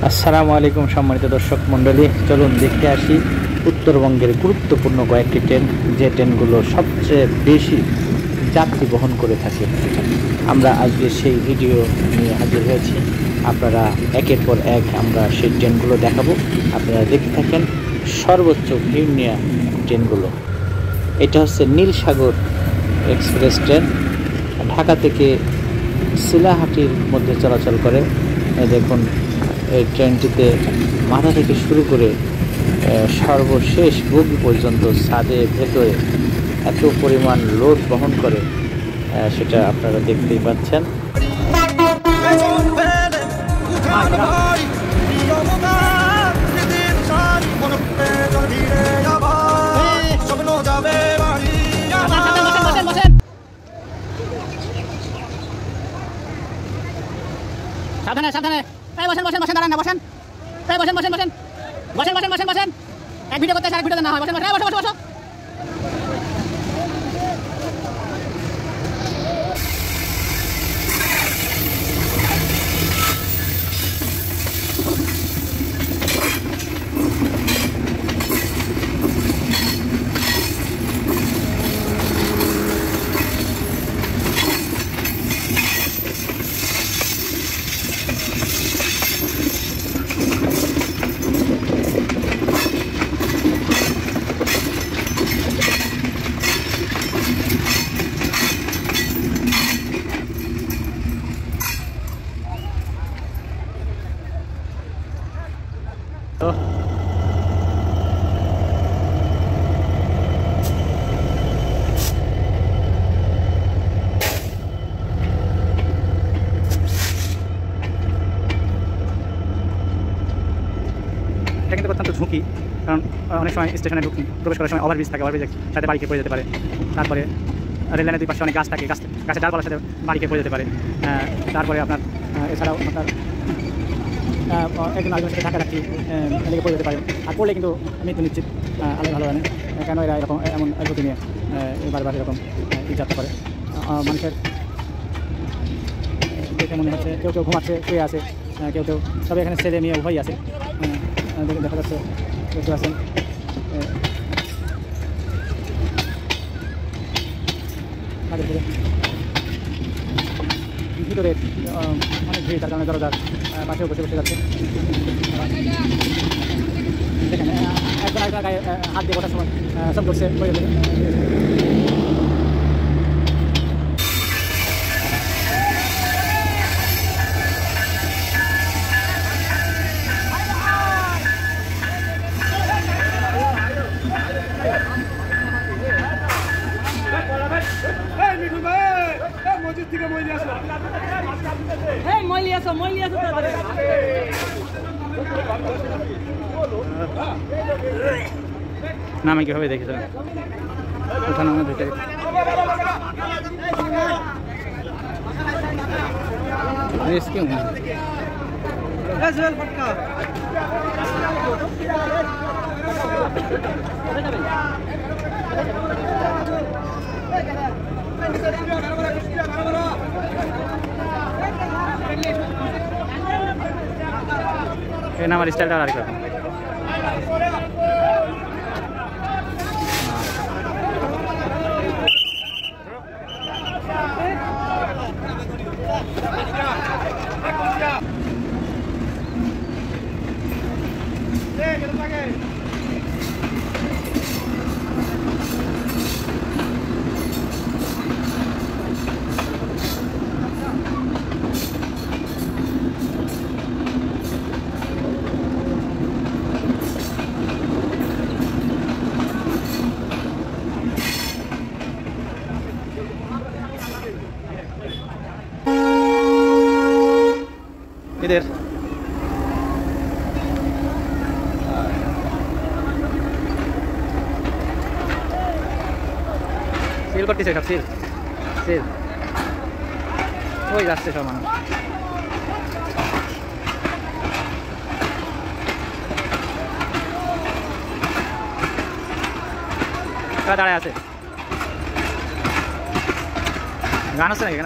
আসসালামু আলাইকুম সম্মানিত দর্শক মণ্ডলী, চলুন দেখতে আসি উত্তরবঙ্গের গুরুত্বপূর্ণ কয়েকটি ট্রেন, যে ট্রেনগুলো সবচেয়ে বেশি যাত্রী বহন করে থাকে। আমরা আজকে সেই ভিডিও নিয়ে হাজির হয়েছি। আপনারা একের পর এক আমরা সেই ট্রেনগুলো দেখাবো, আপনারা দেখতে থাকেন। সর্বোচ্চ ভিড় নেওয়া ট্রেনগুলো, এটা হচ্ছে নীলসাগর এক্সপ্রেস ট্রেন, ঢাকা থেকে শিলাহাটির মধ্যে চলাচল করে। দেখুন, এই ট্রেনটিতে মাথা থেকে শুরু করে সর্বশেষ বগি পর্যন্ত ছাদে ভেতরে এত পরিমাণ লোড বহন করে, সেটা আপনারা দেখতেই পাচ্ছেন। সাবধানে সাবধানে, বসেন বসেন বসেন, দাঁড়ান না, বসেন, বসেন বসেন বসেন বসেন বসেন বসেন বসেন, এক ভিডিও করতে আরেক ভিডিও না হয়, বসেন বসেন বসো বসো বসো। এটা কিন্তু অত্যন্ত ঝুঁকি, কারণ অনেক সময় স্টেশনে প্রবেশ করার সময় ওভারব্রিজ থাকে, ওভারব্রিজের সাথে বাড়ি খেয়ে পড়ে যেতে পারে। তারপরে রেললাইনের দুই পাশে অনেক গাছ থাকে, গাছের ডালপালার সাথে বাড়ি খেয়ে পড়ে যেতে পারে। তারপরে আপনার এছাড়াও আপনার একজন আরেকজনের সাথে ধাক্কাধাক্কি লেগে পড়ে যেতে পারে, আর পড়লে কিন্তু মৃত্যু নিশ্চিত। আল্লাহ ভালো জানে কেন এরা এরকম এমন ঝুঁকি নিয়ে বারবার এরকম যাত্রা করে। মানুষের দেখে মনে হচ্ছে কেউ কেউ ঘুমাচ্ছে, শুয়ে আছে, কেউ কেউ, তবে এখানে ছেলে মেয়ে উভয়ই আছে। দেখা যাচ্ছে কেউ আছেন ভিতরে অনেক ভিড়, তার কারণে দরজার পাশেও বসে বসে যাচ্ছে। দেখেন একজন আরেকজন গায়ে হাত দিয়ে বসার সময় সব করছে। না আমি কীভাবে দেখেছিলাম ওঠানো আমার ভিতরে আমার স্টাইলটা আর কি এদের সিল করতেছে, সব সিল সিল ওই যাচ্ছে সব মানুষ। দাঁড়ায় আছে, গান হচ্ছে নাকি?